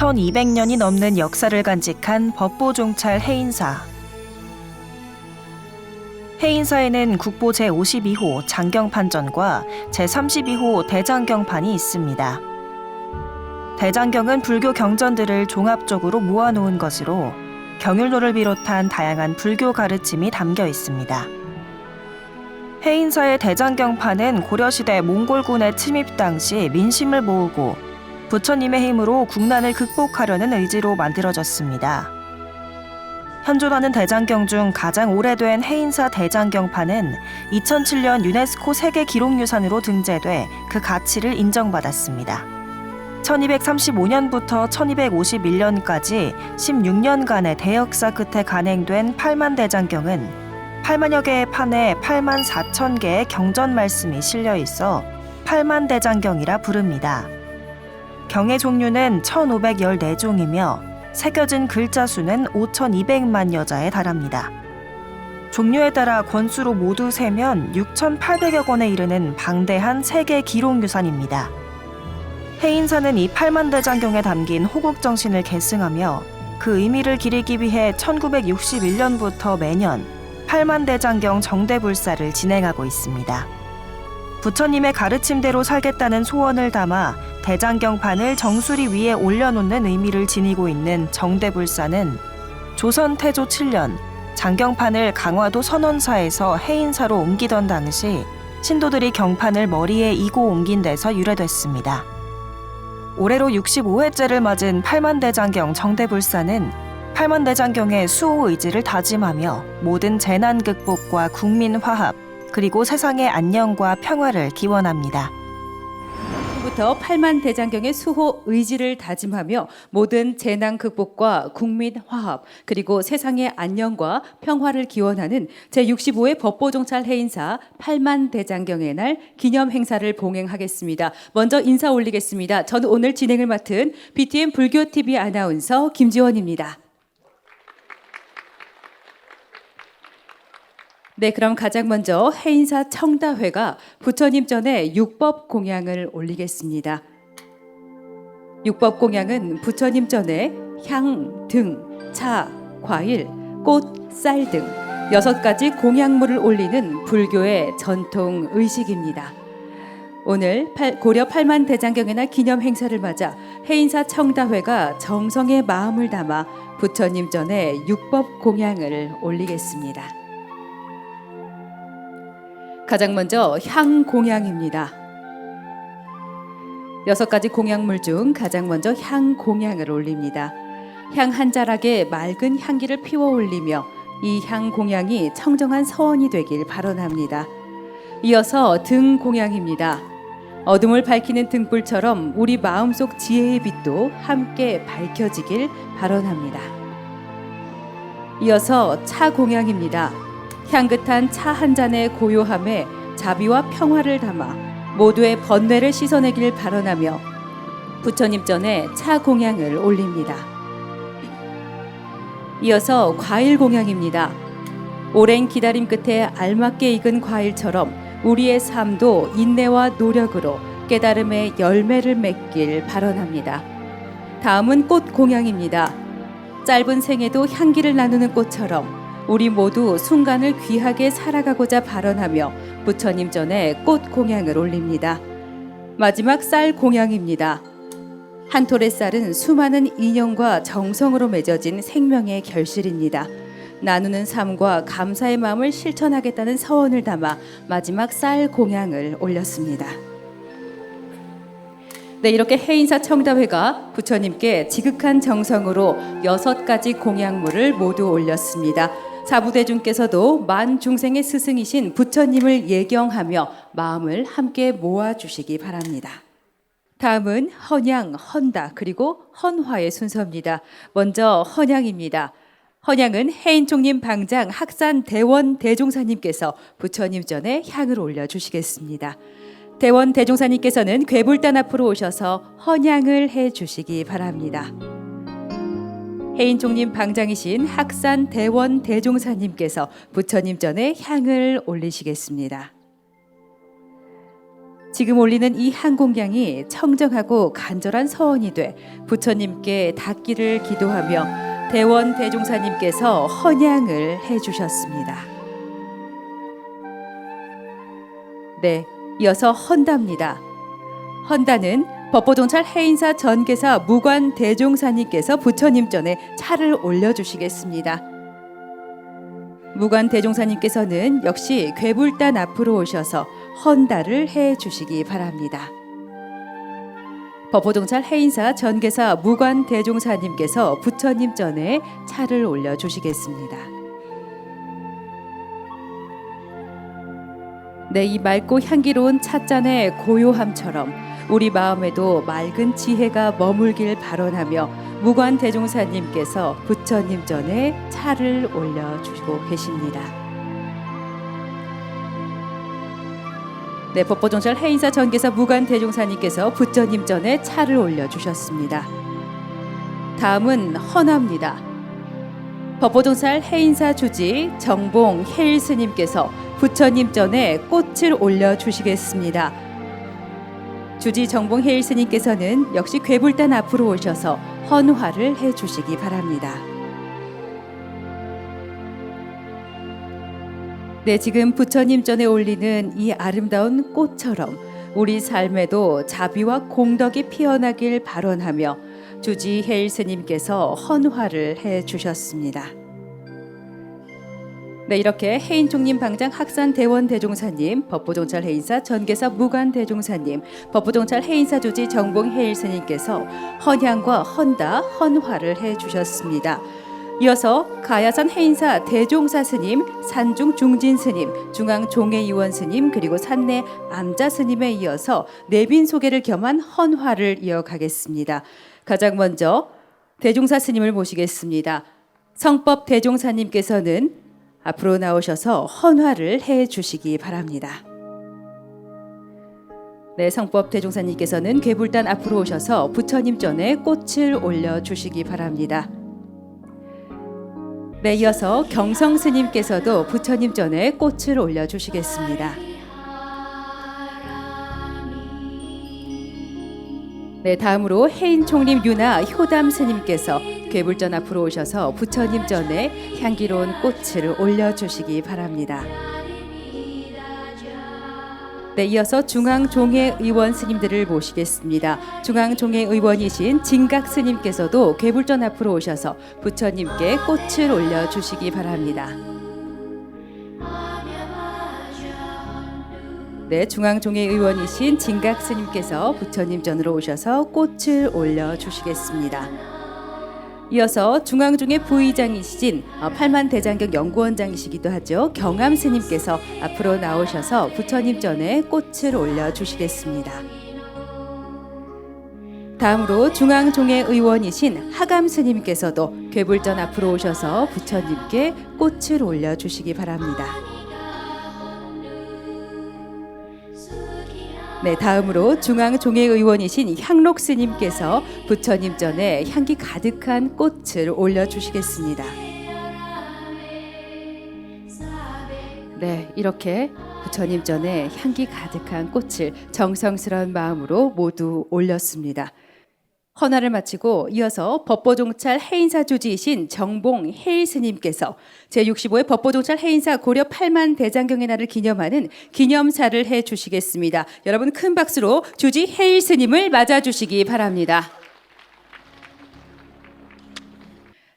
1200년이 넘는 역사를 간직한 법보종찰 해인사. 해인사에는 국보 제52호 장경판전과 제32호 대장경판이 있습니다. 대장경은 불교 경전들을 종합적으로 모아놓은 것으로 경율로를 비롯한 다양한 불교 가르침이 담겨 있습니다. 해인사의 대장경판은 고려시대 몽골군의 침입 당시 민심을 모으고 부처님의 힘으로 국난을 극복하려는 의지로 만들어졌습니다. 현존하는 대장경 중 가장 오래된 해인사 대장경판은 2007년 유네스코 세계기록유산으로 등재돼 그 가치를 인정받았습니다. 1235년부터 1251년까지 16년간의 대역사 끝에 간행된 8만 대장경은 8만여 개의 판에 8만 4천 개의 경전 말씀이 실려 있어 8만 대장경이라 부릅니다. 경의 종류는 1514종이며 새겨진 글자 수는 5200만 여자에 달합니다. 종류에 따라 권수로 모두 세면 6800여 권에 이르는 방대한 세계 기록유산입니다. 해인사는 이 8만 대장경에 담긴 호국정신을 계승하며 그 의미를 기리기 위해 1961년부터 매년 8만 대장경 정대불사를 진행하고 있습니다. 부처님의 가르침대로 살겠다는 소원을 담아 대장경판을 정수리 위에 올려놓는 의미를 지니고 있는 정대불사는 조선 태조 7년 장경판을 강화도 선원사에서 해인사로 옮기던 당시 신도들이 경판을 머리에 이고 옮긴 데서 유래됐습니다. 올해로 65회째를 맞은 8만 대장경 정대불사는 8만 대장경의 수호 의지를 다짐하며 모든 재난 극복과 국민 화합 그리고 세상의 안녕과 평화를 기원합니다. 부터 8만 대장경의 수호 의지를 다짐하며 모든 재난 극복과 국민 화합 그리고 세상의 안녕과 평화를 기원하는 제65회 법보종찰 해인사 8만 대장경의 날 기념 행사를 봉행하겠습니다. 먼저 인사 올리겠습니다. 저는 오늘 진행을 맡은 BTN 불교TV 아나운서 김지원입니다. 네, 그럼 가장 먼저 해인사 청다회가 부처님 전에 육법 공양을 올리겠습니다. 육법 공양은 부처님 전에 향, 등, 차, 과일, 꽃, 쌀 등 6가지 공양물을 올리는 불교의 전통 의식입니다. 오늘 고려 8만 대장경의 날 기념 행사를 맞아 해인사 청다회가 정성의 마음을 담아 부처님 전에 육법 공양을 올리겠습니다. 가장 먼저 향 공양입니다. 6가지 공양물 중 가장 먼저 향 공양을 올립니다. 향 한 자락에 맑은 향기를 피워 올리며 이 향 공양이 청정한 서원이 되길 발언합니다. 이어서 등 공양입니다. 어둠을 밝히는 등불처럼 우리 마음속 지혜의 빛도 함께 밝혀지길 발언합니다. 이어서 차 공양입니다. 향긋한 차 한 잔의 고요함에 자비와 평화를 담아 모두의 번뇌를 씻어내길 발언하며 부처님 전에 차 공양을 올립니다. 이어서 과일 공양입니다. 오랜 기다림 끝에 알맞게 익은 과일처럼 우리의 삶도 인내와 노력으로 깨달음의 열매를 맺길 발언합니다. 다음은 꽃 공양입니다. 짧은 생에도 향기를 나누는 꽃처럼 우리 모두 순간을 귀하게 살아가고자 발언하며 부처님 전에 꽃 공양을 올립니다. 마지막 쌀 공양입니다. 한 톨의 쌀은 수많은 인연과 정성으로 맺어진 생명의 결실입니다. 나누는 삶과 감사의 마음을 실천하겠다는 서원을 담아 마지막 쌀 공양을 올렸습니다. 네, 이렇게 해인사 청다회가 부처님께 지극한 정성으로 6가지 공양물을 모두 올렸습니다. 사부대중께서도 만 중생의 스승이신 부처님을 예경하며 마음을 함께 모아주시기 바랍니다. 다음은 헌양, 헌다 그리고 헌화의 순서입니다. 먼저 헌양입니다. 헌양은 해인총림 방장 학산 대원 대종사님께서 부처님 전에 향을 올려주시겠습니다. 대원 대종사님께서는 괴불단 앞으로 오셔서 헌양을 해주시기 바랍니다. 해인총림 방장이신 학산 대원 대종사님께서 부처님 전에 향을 올리시겠습니다. 지금 올리는 이 한 공양이 청정하고 간절한 서원이 돼 부처님께 닿기를 기도하며 대원 대종사님께서 헌양을 해주셨습니다. 네, 이어서 헌다입니다. 헌다는 법보종찰 해인사 전계사 무관 대종사님께서 부처님 전에 차를 올려주시겠습니다. 무관 대종사님께서는 역시 괴불단 앞으로 오셔서 헌다를 해주시기 바랍니다. 법보종찰 해인사 전계사 무관 대종사님께서 부처님 전에 차를 올려주시겠습니다. 네, 이 맑고 향기로운 찻잔의 고요함처럼 우리 마음에도 맑은 지혜가 머물길 바라며 무관 대종사님께서 부처님 전에 차를 올려주시고 계십니다. 네, 법보종찰 해인사 전계사 무관 대종사님께서 부처님 전에 차를 올려주셨습니다. 다음은 헌화입니다. 법보종찰 해인사 주지 정봉 해일 스님께서 부처님 전에 꽃을 올려주시겠습니다. 주지 정봉 해일 스님께서는 역시 괴불단 앞으로 오셔서 헌화를 해주시기 바랍니다. 네, 지금 부처님 전에 올리는 이 아름다운 꽃처럼 우리 삶에도 자비와 공덕이 피어나길 발언하며 주지 해일 스님께서 헌화를 해주셨습니다. 네, 이렇게 해인총림 방장 학산 대원 대종사님, 법보종찰 해인사 전계사 무관 대종사님, 법보종찰 해인사 조지 정봉 해일 스님께서 헌향과 헌다, 헌화를 해주셨습니다. 이어서 가야산 해인사 대종사 스님, 산중 중진 스님, 중앙 종회의원 스님, 그리고 산내 암자 스님에 이어서 내빈 소개를 겸한 헌화를 이어가겠습니다. 가장 먼저 대종사 스님을 모시겠습니다. 성법 대종사님께서는 앞으로 나오셔서 헌화를 해 주시기 바랍니다. 네, 성법 대종사님께서는 괴불단 앞으로 오셔서 부처님 전에 꽃을 올려 주시기 바랍니다. 네, 이어서 경성 스님께서도 부처님 전에 꽃을 올려 주시겠습니다. 네, 다음으로 해인총림 유나 효담 스님께서 괴불전 앞으로 오셔서 부처님 전에 향기로운 꽃을 올려주시기 바랍니다. 네, 이어서 중앙종회의원 스님들을 모시겠습니다. 중앙종회의원이신 진각 스님께서도 괴불전 앞으로 오셔서 부처님께 꽃을 올려주시기 바랍니다. 네, 중앙종회의원이신 진각 스님께서 부처님 전으로 오셔서 꽃을 올려주시겠습니다. 이어서 중앙종회 부의장이신 팔만대장경 연구원장이시기도 하죠. 경암 스님께서 앞으로 나오셔서 부처님 전에 꽃을 올려주시겠습니다. 다음으로 중앙종회의원이신 하감 스님께서도 괴불전 앞으로 오셔서 부처님께 꽃을 올려주시기 바랍니다. 네, 다음으로 중앙종회의원이신 향록 스님께서 부처님 전에 향기 가득한 꽃을 올려주시겠습니다. 네, 이렇게 부처님 전에 향기 가득한 꽃을 정성스러운 마음으로 모두 올렸습니다. 헌화를 마치고 이어서 법보종찰 해인사 주지이신 정봉 해일 스님께서 제65회 법보종찰 해인사 고려 8만 대장경의 날을 기념하는 기념사를 해주시겠습니다. 여러분 큰 박수로 주지 해일 스님을 맞아주시기 바랍니다.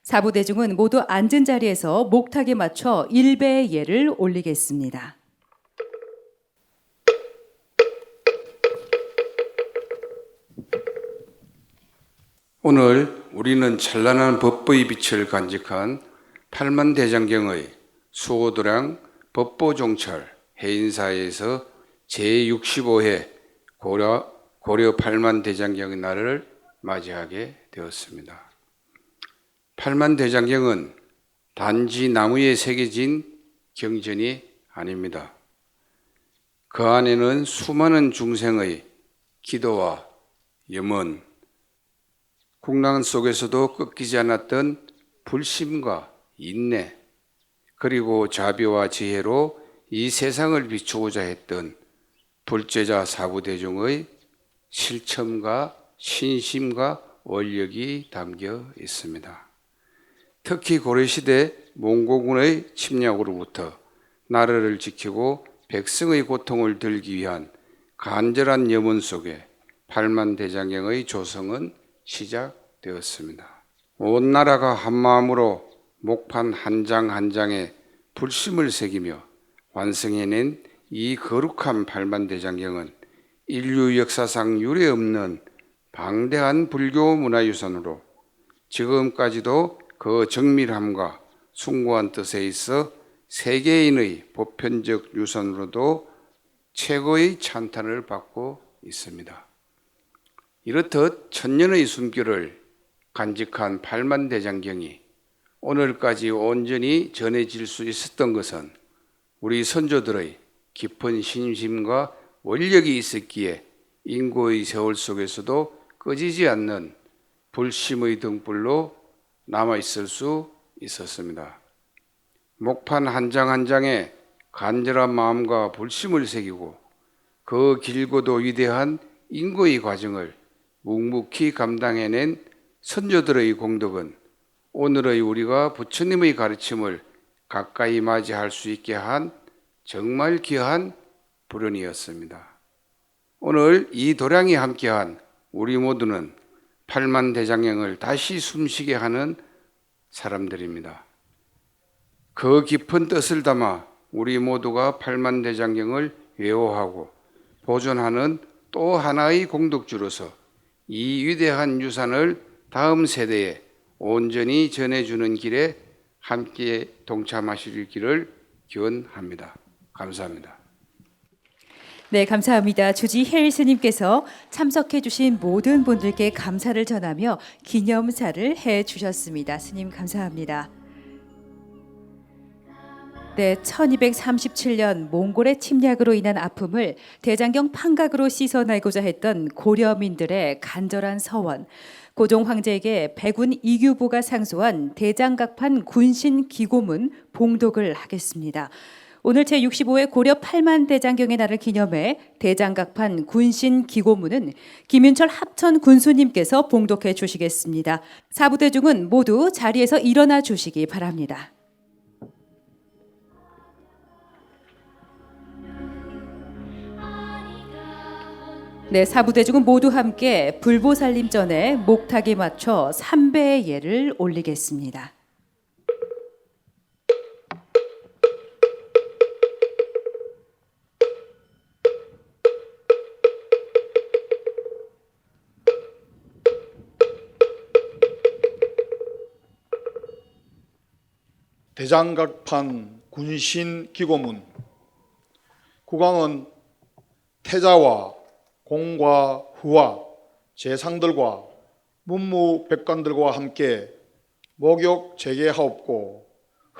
사부대중은 모두 앉은 자리에서 목탁에 맞춰 일배의 예를 올리겠습니다. 오늘 우리는 찬란한 법보의 빛을 간직한 팔만대장경의 수호도량 법보종찰 해인사에서 제65회 고려 8만대장경의 날을 맞이하게 되었습니다. 8만대장경은 단지 나무에 새겨진 경전이 아닙니다. 그 안에는 수많은 중생의 기도와 염원, 국난 속에서도 꺾이지 않았던 불심과 인내, 그리고 자비와 지혜로 이 세상을 비추고자 했던 불제자 사부대중의 실천과 신심과 원력이 담겨 있습니다. 특히 고려시대 몽고군의 침략으로부터 나라를 지키고 백성의 고통을 덜기 위한 간절한 염원 속에 팔만대장경의 조성은 시작되었습니다. 온 나라가 한마음으로 목판 한 장 한 장에 불심을 새기며 완성해낸 이 거룩한 팔만대장경은 인류 역사상 유례없는 방대한 불교 문화유산으로 지금까지도 그 정밀함과 숭고한 뜻에 있어 세계인의 보편적 유산으로도 최고의 찬탄을 받고 있습니다. 이렇듯 천년의 숨결을 간직한 팔만대장경이 오늘까지 온전히 전해질 수 있었던 것은 우리 선조들의 깊은 신심과 원력이 있었기에 인고의 세월 속에서도 꺼지지 않는 불심의 등불로 남아있을 수 있었습니다. 목판 한 장 한 장에 간절한 마음과 불심을 새기고 그 길고도 위대한 인고의 과정을 묵묵히 감당해낸 선조들의 공덕은 오늘의 우리가 부처님의 가르침을 가까이 맞이할 수 있게 한 정말 귀한 불현이었습니다. 오늘 이 도량이 함께한 우리 모두는 팔만대장경을 다시 숨쉬게 하는 사람들입니다. 그 깊은 뜻을 담아 우리 모두가 팔만대장경을 외워하고 보존하는 또 하나의 공덕주로서 이 위대한 유산을 다음 세대에 온전히 전해주는 길에 함께 동참하시기를 기원합니다. 감사합니다. 네, 감사합니다. 주지 헬 스님께서 참석해 주신 모든 분들께 감사를 전하며 기념사를 해 주셨습니다. 스님 감사합니다. 네, 1237년 몽골의 침략으로 인한 아픔을 대장경 판각으로 씻어내고자 했던 고려민들의 간절한 서원, 고종 황제에게 백운 이규보가 상소한 대장각판 군신 기고문 봉독을 하겠습니다. 오늘 제65회 고려 팔만대장경의 날을 기념해 대장각판 군신 기고문은 김윤철 합천 군수님께서 봉독해 주시겠습니다. 사부대중은 모두 자리에서 일어나 주시기 바랍니다. 네, 사부대중은 모두 함께 불보살님 전에 목탁에 맞춰 3배의 예를 올리겠습니다. 대장각판 군신 기고문. 국왕은 태자와 공과 후와 재상들과 문무백관들과 함께 목욕 재개하옵고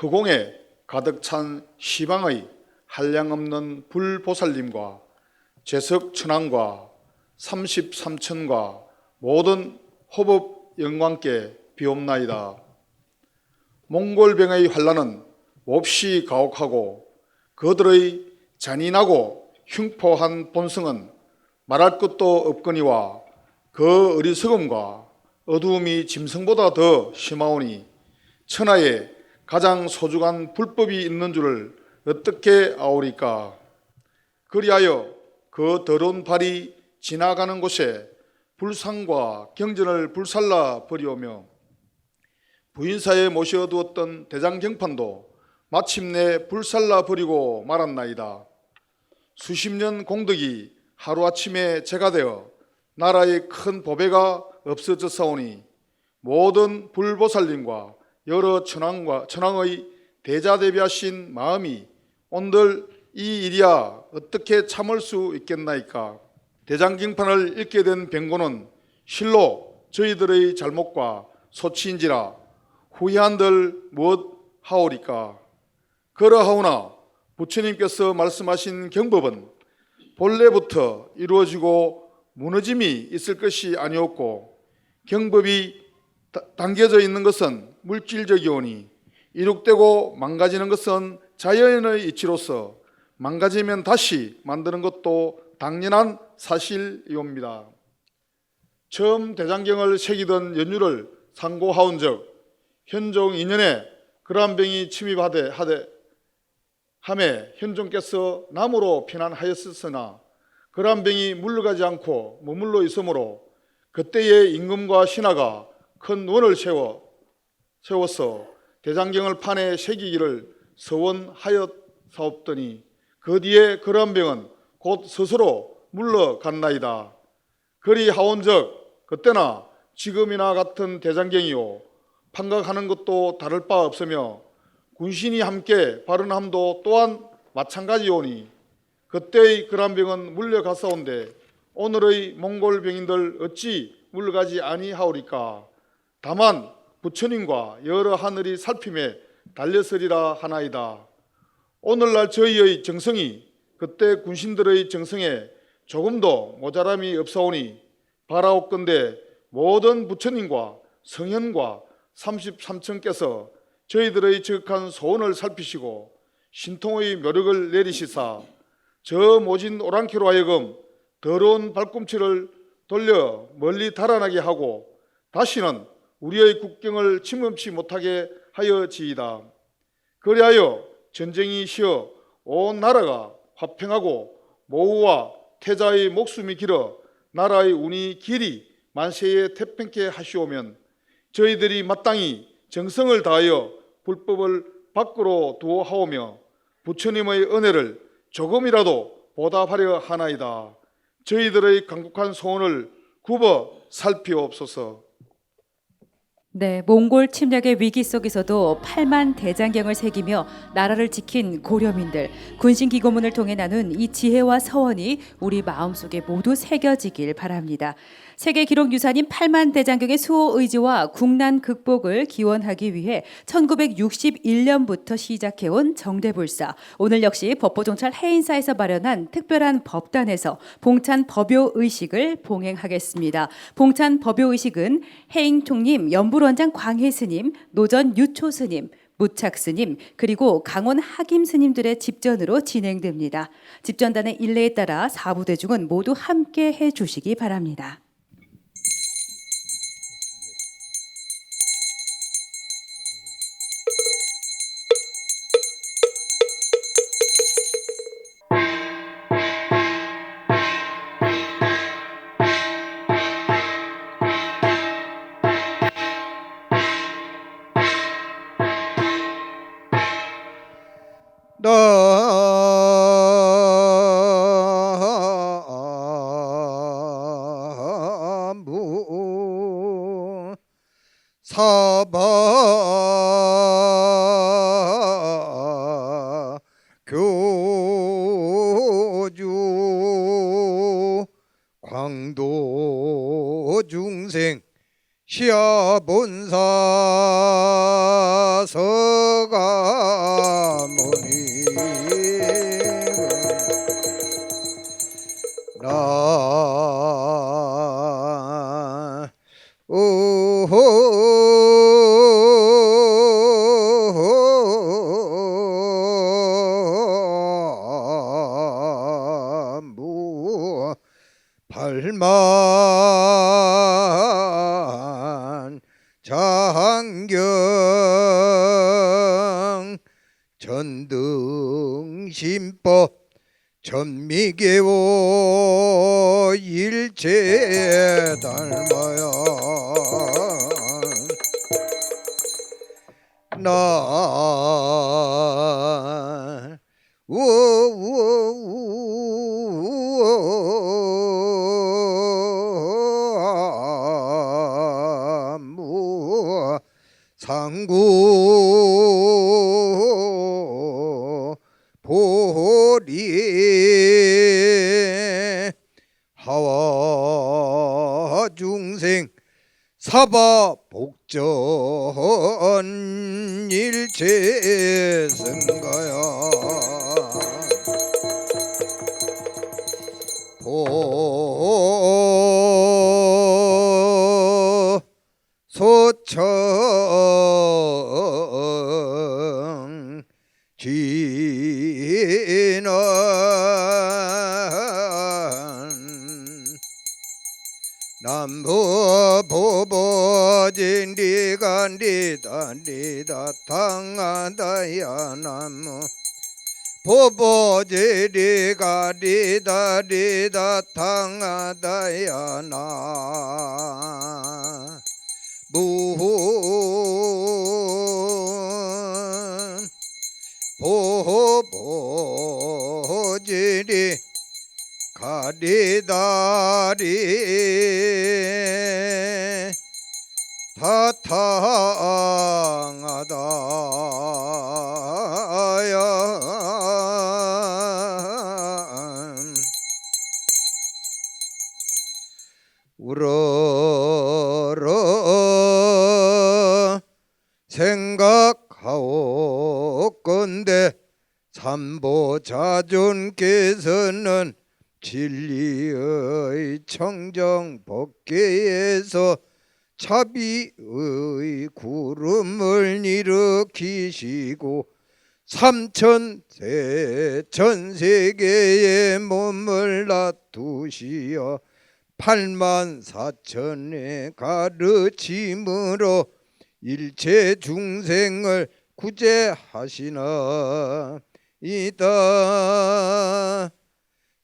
허공에 가득 찬 시방의 한량없는 불보살님과 제석천왕과 33천과 모든 호법 영광께 비옵나이다. 몽골병의 환란은 몹시 가혹하고 그들의 잔인하고 흉포한 본성은 말할 것도 없거니와 그 어리석음과 어두움이 짐승보다 더 심하오니 천하에 가장 소중한 불법이 있는 줄을 어떻게 아오리까. 그리하여 그 더러운 발이 지나가는 곳에 불상과 경전을 불살라 버리오며 부인사에 모셔두었던 대장경판도 마침내 불살라 버리고 말았나이다. 수십 년 공덕이 하루아침에 재가 되어 나라의 큰 보배가 없어졌사오니 모든 불보살님과 여러 천왕의 대자대비하신 마음이 온들 이 일이야 어떻게 참을 수 있겠나이까. 대장경판을 읽게 된 병고는 실로 저희들의 잘못과 소치인지라 후회한들 무엇 하오리까. 그러하오나 부처님께서 말씀하신 경법은 본래부터 이루어지고 무너짐이 있을 것이 아니었고 경법이 당겨져 있는 것은 물질적이오니 이룩되고 망가지는 것은 자연의 이치로서 망가지면 다시 만드는 것도 당연한 사실이옵니다. 처음 대장경을 새기던 연유를 상고하온 적 현종 2년에 그란병이 침입하되 함에 현종께서 남으로 피난하였으나 그란병이 물러가지 않고 머물러 있으므로 그때의 임금과 신하가 큰 원을 세워서 대장경을 판에 새기기를 서원하였사옵더니 그 뒤에 그란병은 곧 스스로 물러갔나이다. 그리하온즉 그때나 지금이나 같은 대장경이요 판각하는 것도 다를 바 없으며 군신이 함께 발언함도 또한 마찬가지오니 그때의 그란병은 물려갔사온데 오늘의 몽골 병인들 어찌 물러가지 아니하오리까. 다만 부처님과 여러 하늘이 살핌에 달렸으리라 하나이다. 오늘날 저희의 정성이 그때 군신들의 정성에 조금도 모자람이 없사오니 바라옵건대 모든 부처님과 성현과 33천께서 저희들의 지극한 소원을 살피시고 신통의 묘력을 내리시사 저 모진 오랑캐로 하여금 더러운 발꿈치를 돌려 멀리 달아나게 하고 다시는 우리의 국경을 침범치 못하게 하여지이다. 그리하여 전쟁이 쉬어 온 나라가 화평하고 모후와 태자의 목숨이 길어 나라의 운이 길이 만세에 태평케 하시오면 저희들이 마땅히 정성을 다하여 불법을 밖으로 두어하오며 부처님의 은혜를 조금이라도 보답하려 하나이다. 저희들의 간곡한 소원을 굽어 살피옵소서. 네, 몽골 침략의 위기 속에서도 8만 대장경을 새기며 나라를 지킨 고려민들, 군신기고문을 통해 나눈 이 지혜와 서원이 우리 마음속에 모두 새겨지길 바랍니다. 세계 기록 유산인 8만 대장경의 수호 의지와 국난 극복을 기원하기 위해 1961년부터 시작해온 정대불사. 오늘 역시 법보종찰 해인사에서 마련한 특별한 법단에서 봉찬 법요 의식을 봉행하겠습니다. 봉찬 법요 의식은 해인 총님, 연불원장 광해 스님, 노전 유초 스님, 무착 스님, 그리고 강원 하김 스님들의 집전으로 진행됩니다. 집전단의 일례에 따라 사부대중은 모두 함께 해주시기 바랍니다. 나무 사바 교주 광도 중생 시아본사 서가모니 나 무 발만 장경 전등신법 전미계오 일체 닮아야 나 무 상구 보리 하와 중생 사바 복전 일체 승가야 보 소청 진원 남부 보보진리가 리다 당하다야 나무 보보지리가 리다 당하다야 나 무훈 보보지리 가리다리 다탕하다야 우러러 생각하옵건대 삼보자존께서는 진리의 청정 법계에서 자비의 구름을 일으키시고 삼천세 전세계의 몸을 놔두시어 84,000의 가르침으로 일체 중생을 구제하시나 이다.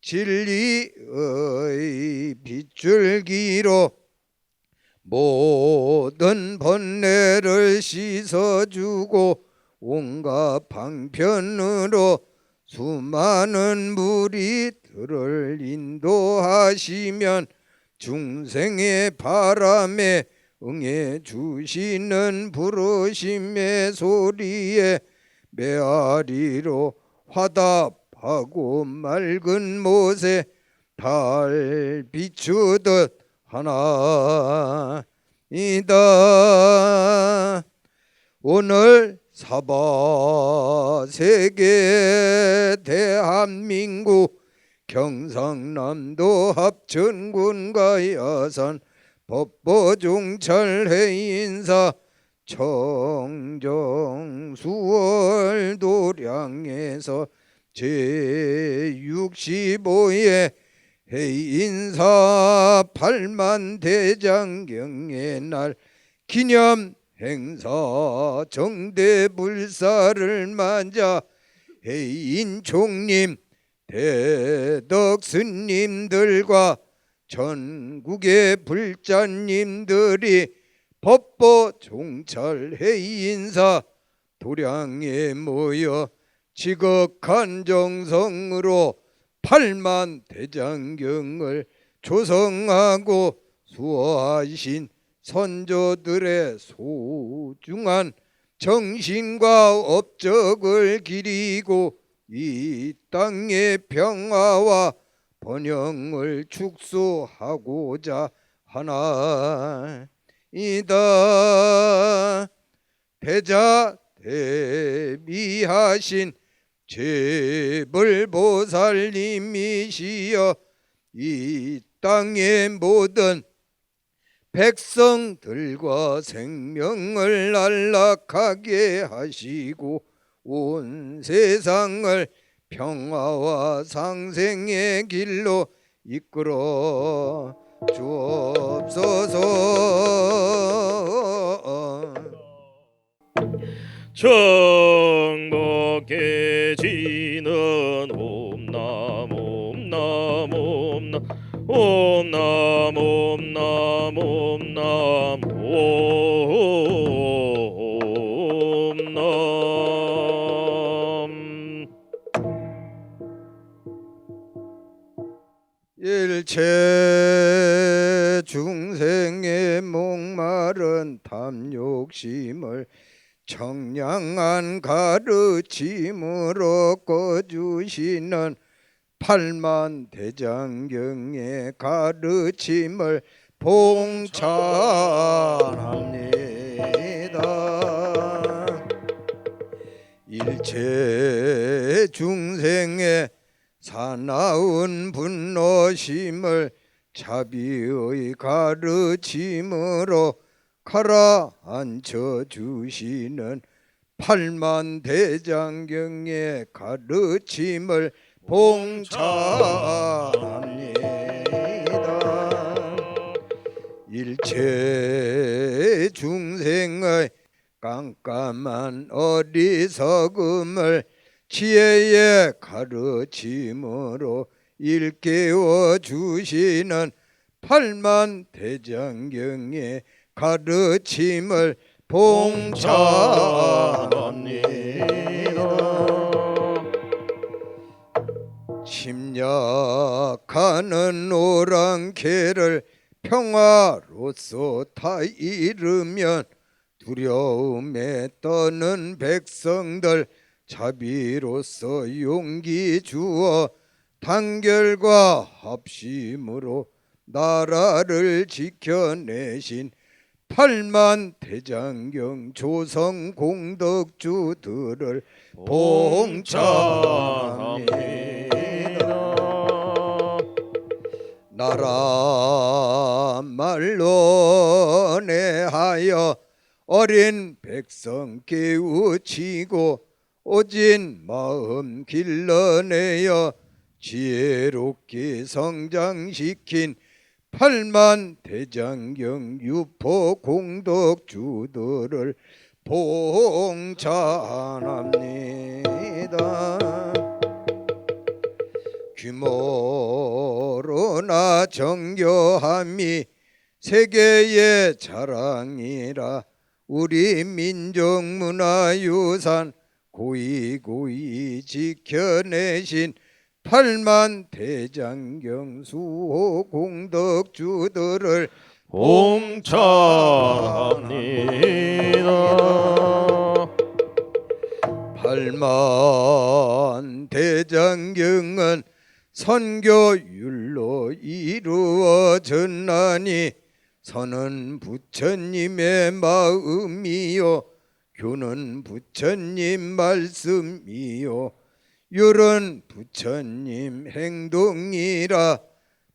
진리의 빗줄기로 모든 번뇌를 씻어주고 온갖 방편으로 수많은 무리들을 인도하시면 중생의 바람에 응해 주시는 부르심의 소리에 메아리로 화답하고 맑은 못에 달 비추듯 하나이다. 오늘 사바세계 대한민국 경상남도 합천군과 여산 법보종찰회인사 청정수월 도량에서 제65회 해인사 8만 대장경의 날 기념 행사 정대불사를 맞아 해인 총님 대덕스님들과 전국의 불자님들이 법보 종찰 해인사 도량에 모여 지극한 정성으로 8만 대장경을 조성하고 수호하신 선조들의 소중한 정신과 업적을 기리고 이 땅의 평화와 번영을 축소하고자 하나이다. 대자 대비하신 제불보살님이시여 이 땅의 모든 백성들과 생명을 안락하게 하시고 온 세상을 평화와 상생의 길로 이끌어 주옵소서. 정복해지는 옴남 옴남 옴남 옴남 옴남 옴남 옴남 일체 중생의 목마른 탐욕심을 청량한 가르침으로 꺼주시는 8만 대장경의 가르침을 봉찬합니다. 일체 중생의 사나운 분노심을 자비의 가르침으로 가라앉혀 주시는 8만 대장경의 가르침을 봉찬합니다. 일체 중생의 깜깜한 어리석음을 지혜의 가르침으로 일깨워 주시는 팔만대장경의 가르침을 봉찬합니다. 침략하는 오랑캐를 평화로서 다 잃으면 두려움에 떠는 백성들 자비로서 용기 주어 단결과 합심으로 나라를 지켜내신 팔만대장경 조성 공덕주들을 봉찬합니다. 나라 말로 내하여 어린 백성 깨우치고 오진 마음 길러내어 지혜롭게 성장시킨 팔만대장경 유포 공덕주들을 봉찬합니다. 규모로나 정교함이 세계의 자랑이라 우리 민족 문화유산 고이고이 지켜내신 팔만대장경 수호 공덕주들을 봉찬합니다. 팔만대장경은 선교율로 이루어졌나니 선은 부처님의 마음이요 교는 부처님 말씀이요 율은 부처님 행동이라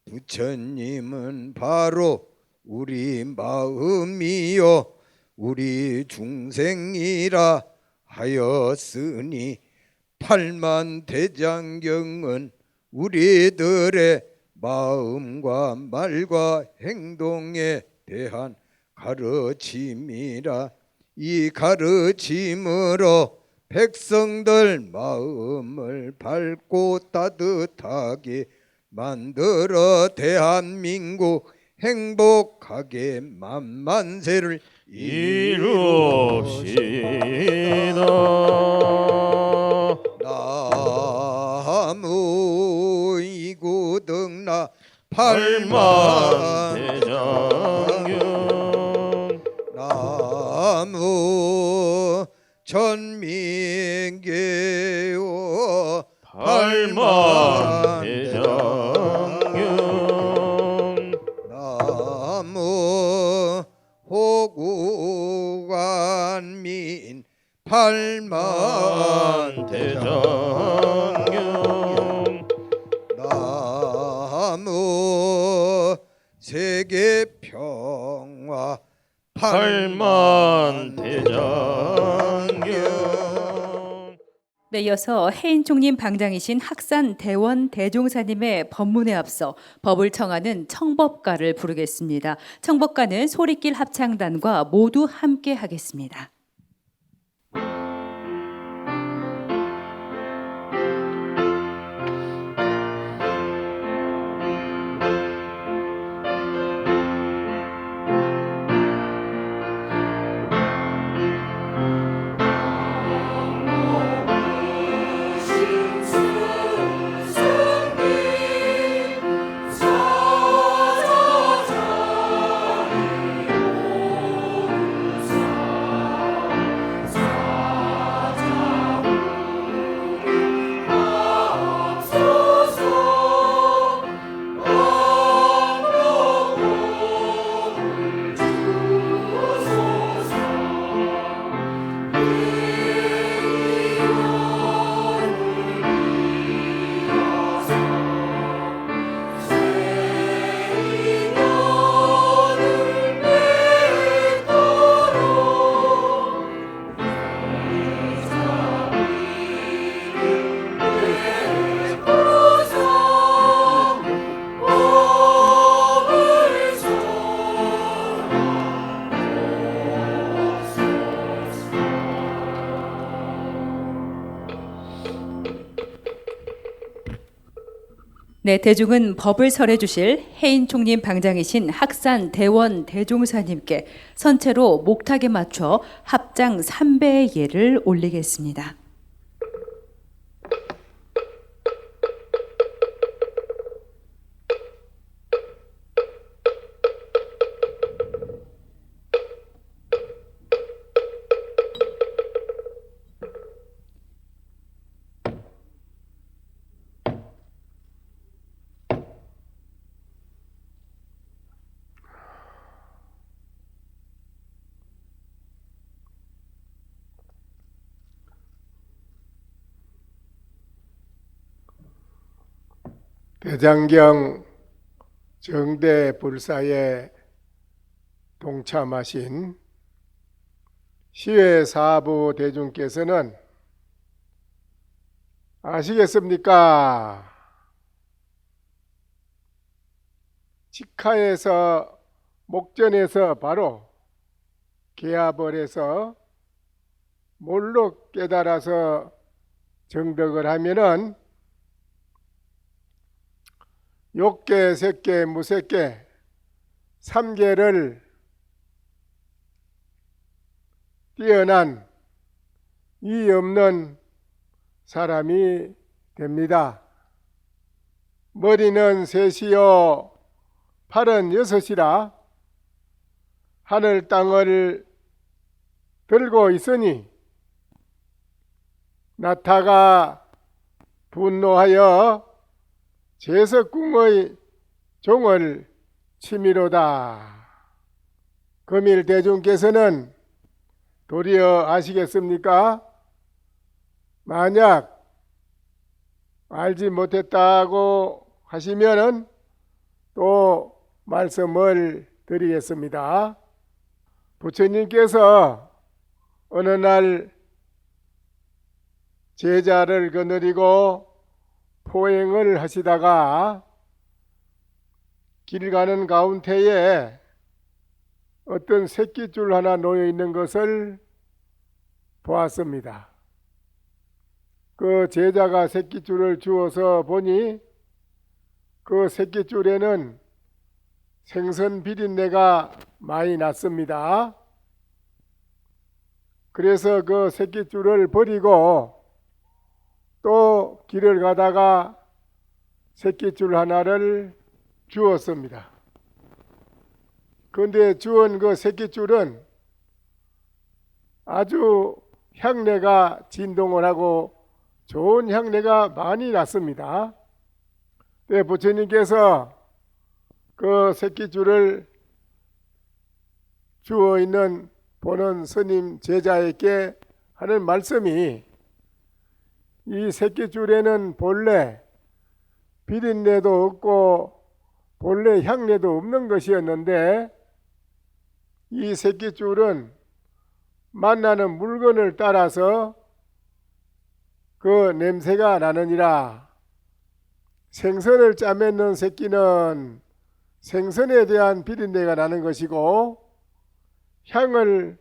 부처님은 바로 우리 마음이요 우리 중생이라 하였으니 팔만대장경은 우리들의 마음과 말과 행동에 대한 가르침이라 이 가르침으로 백성들 마음을 밝고 따뜻하게 만들어 대한민국 행복하게 만만세를 이루옵시다. 나무 이구등나 팔만대장경 나무 전민계요 팔만대장경 나무 호구관민 팔만대장경 나무 세계평화 팔만대장경. 네, 이어서 해인 총림 방장이신 학산 대원 대종사님의 법문에 앞서 법을 청하는 청법가를 부르겠습니다. 청법가는 소리길 합창단과 모두 함께 하겠습니다. 네, 대중은 법을 설해 주실 해인 총림 방장이신 학산 대원 대종사님께 선체로 목탁에 맞춰 합장 3배의 예를 올리겠습니다. 대장경 정대 불사에 동참하신 시외사부 대중께서는 아시겠습니까? 직하에서 목전에서 바로 개합을 해서 뭘로 깨달아서 정덕을 하면은 욕계, 색계, 무색계 3계를 뛰어난 이 없는 사람이 됩니다. 머리는 셋이요 팔은 여섯이라 하늘 땅을 들고 있으니 나타가 분노하여 제석궁의 종을 치미로다. 금일 대중께서는 도리어 아시겠습니까? 만약 알지 못했다고 하시면은 또 말씀을 드리겠습니다. 부처님께서 어느 날 제자를 거느리고 포행을 하시다가 길 가는 가운데에 어떤 새끼줄 하나 놓여 있는 것을 보았습니다. 그 제자가 새끼줄을 주워서 보니 그 새끼줄에는 생선 비린내가 많이 났습니다. 그래서 그 새끼줄을 버리고 또 길을 가다가 새끼줄 하나를 주었습니다. 그런데 주운 그 새끼줄은 아주 향내가 진동을 하고 좋은 향내가 많이 났습니다. 네, 부처님께서 그 새끼줄을 주어 있는 보는 스님 제자에게 하는 말씀이 이 새끼줄에는 본래 비린내도 없고 본래 향내도 없는 것이었는데 이 새끼줄은 만나는 물건을 따라서 그 냄새가 나느니라. 생선을 짜맺는 새끼는 생선에 대한 비린내가 나는 것이고 향을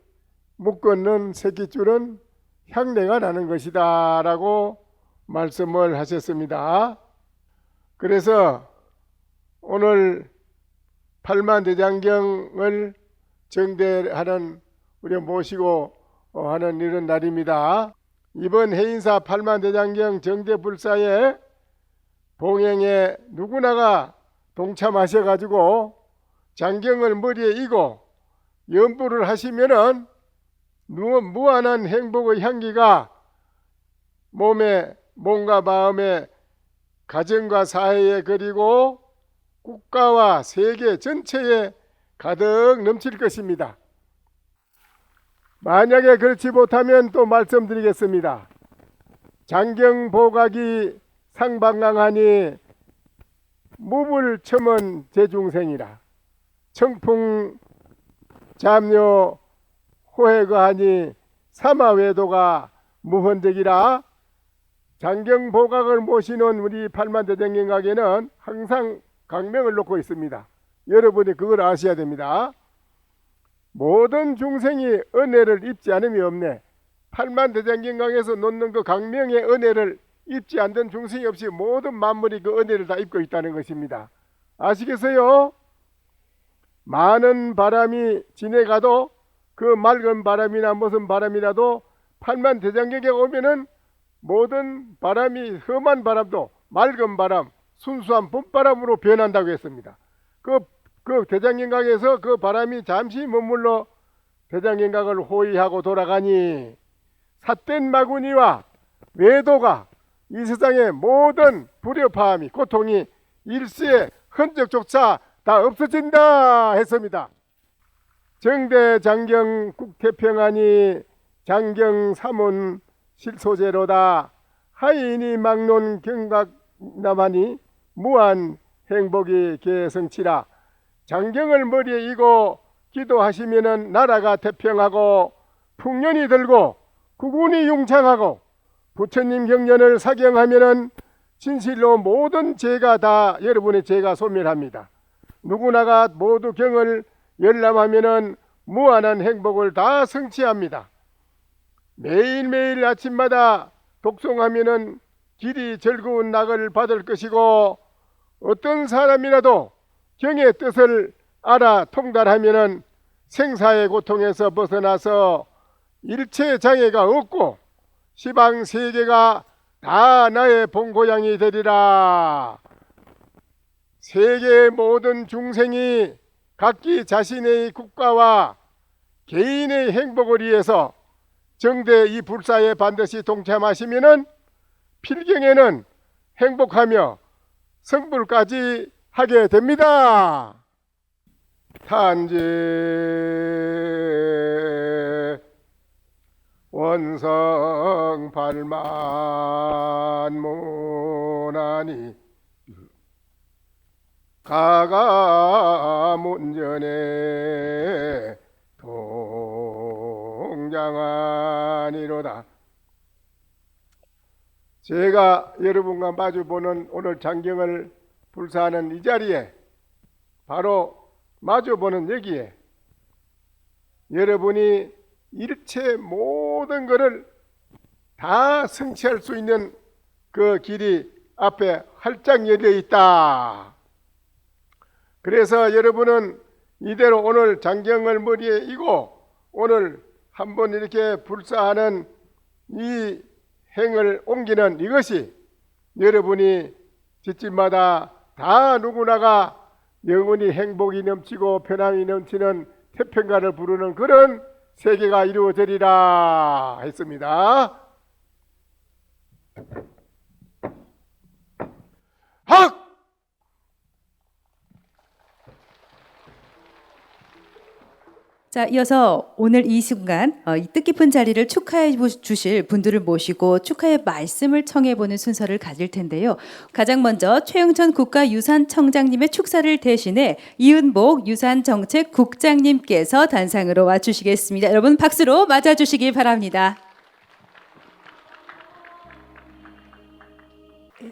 묶어놓은 새끼줄은 향내가 나는 것이다 라고 말씀을 하셨습니다. 그래서 오늘 팔만대장경을 정대하는 우리 모시고 하는 이런 날입니다. 이번 해인사 팔만대장경 정대불사에 봉행에 누구나가 동참하셔가지고 장경을 머리에 이고 연부를 하시면은 무한한 행복의 향기가 몸과 마음에 가정과 사회에 그리고 국가와 세계 전체에 가득 넘칠 것입니다. 만약에 그렇지 못하면 또 말씀드리겠습니다. 장경보각이 상방강하니 무불첨은 제중생이라. 청풍 잠요 호해거하니 사마외도가 무헌득이라. 장경보각을 모시는 우리 팔만대장경각에는 항상 강명을 놓고 있습니다. 여러분이 그걸 아셔야 됩니다. 모든 중생이 은혜를 입지 않음이 없네. 팔만대장경각에서 놓는 그 강명의 은혜를 입지 않던 중생이 없이 모든 만물이 그 은혜를 다 입고 있다는 것입니다. 아시겠어요? 많은 바람이 지내가도 그 맑은 바람이나 무슨 바람이라도 팔만대장경에 오면은 모든 바람이 험한 바람도 맑은 바람, 순수한 봄바람으로 변한다고 했습니다. 그 대장경각에서 그 바람이 잠시 머물러 대장경각을 호위하고 돌아가니 삿된 마구니와 외도가 이 세상의 모든 불협화음이 고통이 일시의 흔적조차 다 없어진다 했습니다. 정대 장경 국태평안이 장경 삼은 실소제로다. 하인이 막론 경각나마니 무한 행복이 계성치라. 장경을 머리에 이고 기도하시면은 나라가 태평하고 풍년이 들고 국운이 융창하고 부처님 경전을 사경하면은 진실로 모든 죄가 다 여러분의 죄가 소멸합니다. 누구나가 모두 경을 열람하면은 무한한 행복을 다 성취합니다. 매일매일 아침마다 독송하면은 길이 즐거운 낙을 받을 것이고 어떤 사람이라도 경의 뜻을 알아 통달하면은 생사의 고통에서 벗어나서 일체 장애가 없고 시방 세계가 다 나의 본고향이 되리라. 세계의 모든 중생이 각기 자신의 국가와 개인의 행복을 위해서 정대 이 불사에 반드시 동참하시면은 필경에는 행복하며 성불까지 하게 됩니다. 탄제 원성 발만문하니 가가문전에 동장하니로다. 제가 여러분과 마주보는 오늘 장경을 불사하는 이 자리에 바로 마주보는 여기에 여러분이 일체 모든 것을 다 성취할 수 있는 그 길이 앞에 활짝 열려 있다. 그래서 여러분은 이대로 오늘 장경을 머리에 이고 오늘 한번 이렇게 불사하는 이 행을 옮기는 이것이 여러분이 집집마다 다 누구나가 영원히 행복이 넘치고 편안이 넘치는 태평가를 부르는 그런 세계가 이루어지리라 했습니다. 학! 자, 이어서 오늘 이 순간 이 뜻깊은 자리를 축하해 주실 분들을 모시고 축하의 말씀을 청해보는 순서를 가질 텐데요. 가장 먼저 최영천 국가유산청장님의 축사를 대신해 이은복 유산정책국장님께서 단상으로 와주시겠습니다. 여러분 박수로 맞아주시기 바랍니다.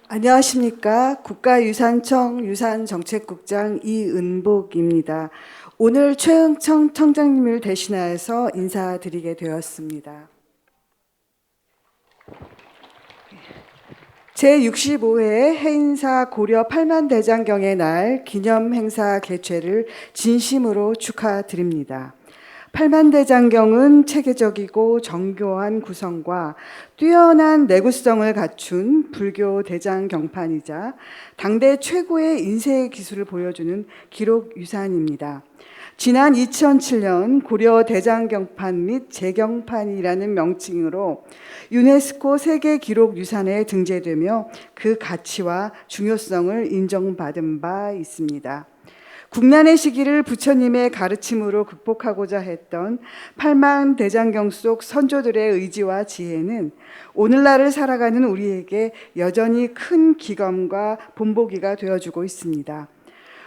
안녕하십니까. 국가유산청 유산정책국장 이은복입니다. 오늘 최영천 청장님을 대신하여서 인사드리게 되었습니다. 제65회 해인사 고려 팔만대장경의 날 기념행사 개최를 진심으로 축하드립니다. 팔만대장경은 체계적이고 정교한 구성과 뛰어난 내구성을 갖춘 불교 대장경판이자 당대 최고의 인쇄 기술을 보여주는 기록 유산입니다. 지난 2007년 고려 대장경판 및 재경판이라는 명칭으로 유네스코 세계기록유산에 등재되며 그 가치와 중요성을 인정받은 바 있습니다. 국난의 시기를 부처님의 가르침으로 극복하고자 했던 팔만대장경 속 선조들의 의지와 지혜는 오늘날을 살아가는 우리에게 여전히 큰 기감과 본보기가 되어주고 있습니다.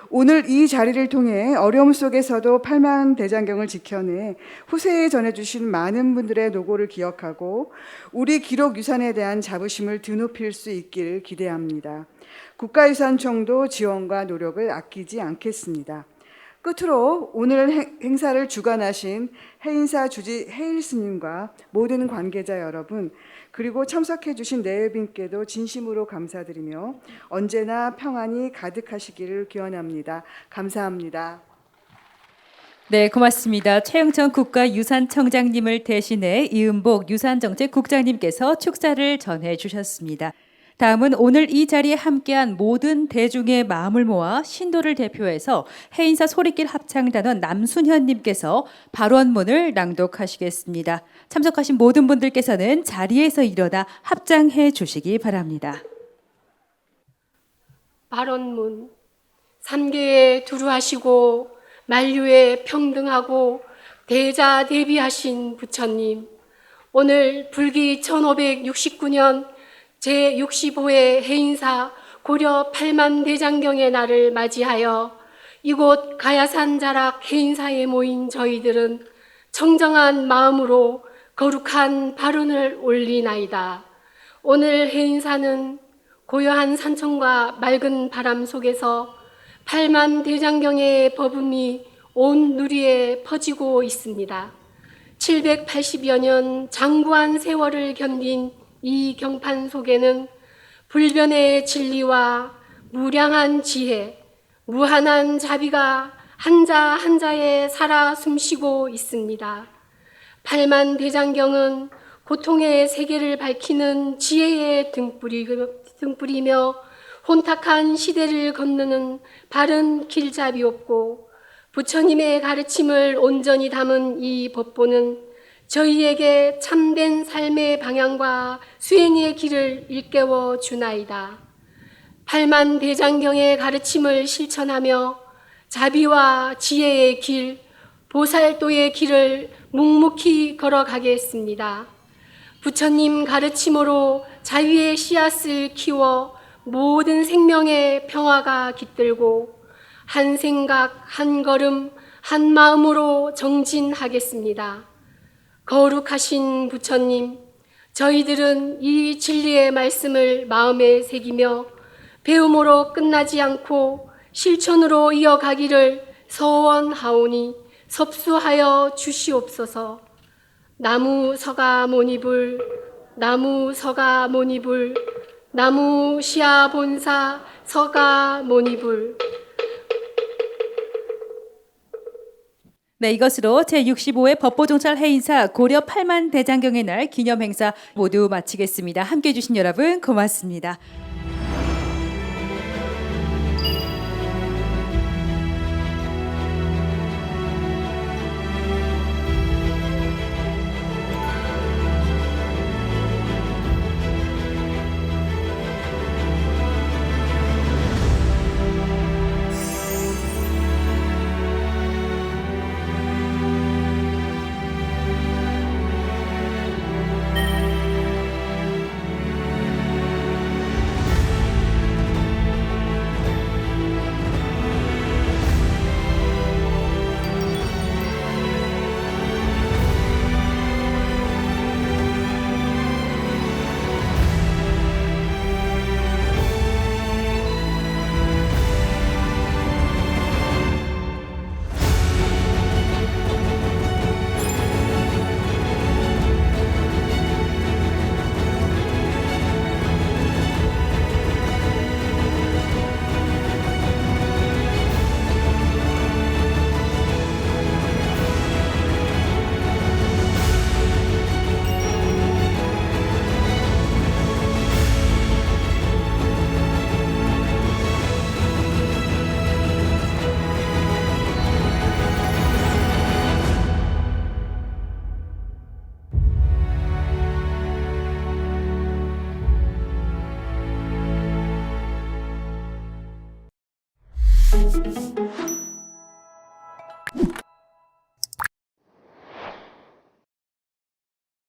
오늘 이 자리를 통해 어려움 속에서도 팔만대장경을 지켜내 후세에 전해주신 많은 분들의 노고를 기억하고 우리 기록유산에 대한 자부심을 드높일 수 있기를 기대합니다. 국가유산청도 지원과 노력을 아끼지 않겠습니다. 끝으로 오늘 행사를 주관하신 해인사 주지 해일 스님과 모든 관계자 여러분, 그리고 참석해 주신 내외빈께도 진심으로 감사드리며 언제나 평안이 가득하시기를 기원합니다. 감사합니다. 네, 고맙습니다. 최영천 국가유산청장님을 대신해 이은복 유산정책국장님께서 축사를 전해 주셨습니다. 다음은 오늘 이 자리에 함께한 모든 대중의 마음을 모아 신도를 대표해서 해인사 소리길 합창단원 남순현님께서 발원문을 낭독하시겠습니다. 참석하신 모든 분들께서는 자리에서 일어나 합장해 주시기 바랍니다. 발원문. 삼계에 두루하시고 만류에 평등하고 대자 대비하신 부처님, 오늘 불기 1569년 제65회 해인사 고려 8만 대장경의 날을 맞이하여 이곳 가야산 자락 해인사에 모인 저희들은 청정한 마음으로 거룩한 발언을 올리나이다. 오늘 해인사는 고요한 산천과 맑은 바람 속에서 8만 대장경의 법음이 온 누리에 퍼지고 있습니다. 780여 년 장구한 세월을 견딘 이 경판 속에는 불변의 진리와 무량한 지혜, 무한한 자비가 한자 한자에 살아 숨쉬고 있습니다. 8만 대장경은 고통의 세계를 밝히는 지혜의 등불이며 혼탁한 시대를 건너는 바른 길잡이였고, 부처님의 가르침을 온전히 담은 이 법보는 저희에게 참된 삶의 방향과 수행의 길을 일깨워 주나이다. 8만 대장경의 가르침을 실천하며 자비와 지혜의 길, 보살도의 길을 묵묵히 걸어가겠습니다. 부처님 가르침으로 자유의 씨앗을 키워 모든 생명의 평화가 깃들고 한 생각, 한 걸음, 한 마음으로 정진하겠습니다. 거룩하신 부처님, 저희들은 이 진리의 말씀을 마음에 새기며 배움으로 끝나지 않고 실천으로 이어가기를 서원하오니 섭수하여 주시옵소서. 나무 서가 모니불, 나무 서가 모니불, 나무 시아 본사 서가 모니불. 네, 이것으로 제65회 법보종찰 해인사 고려 8만 대장경의 날 기념 행사 모두 마치겠습니다. 함께해 주신 여러분 고맙습니다.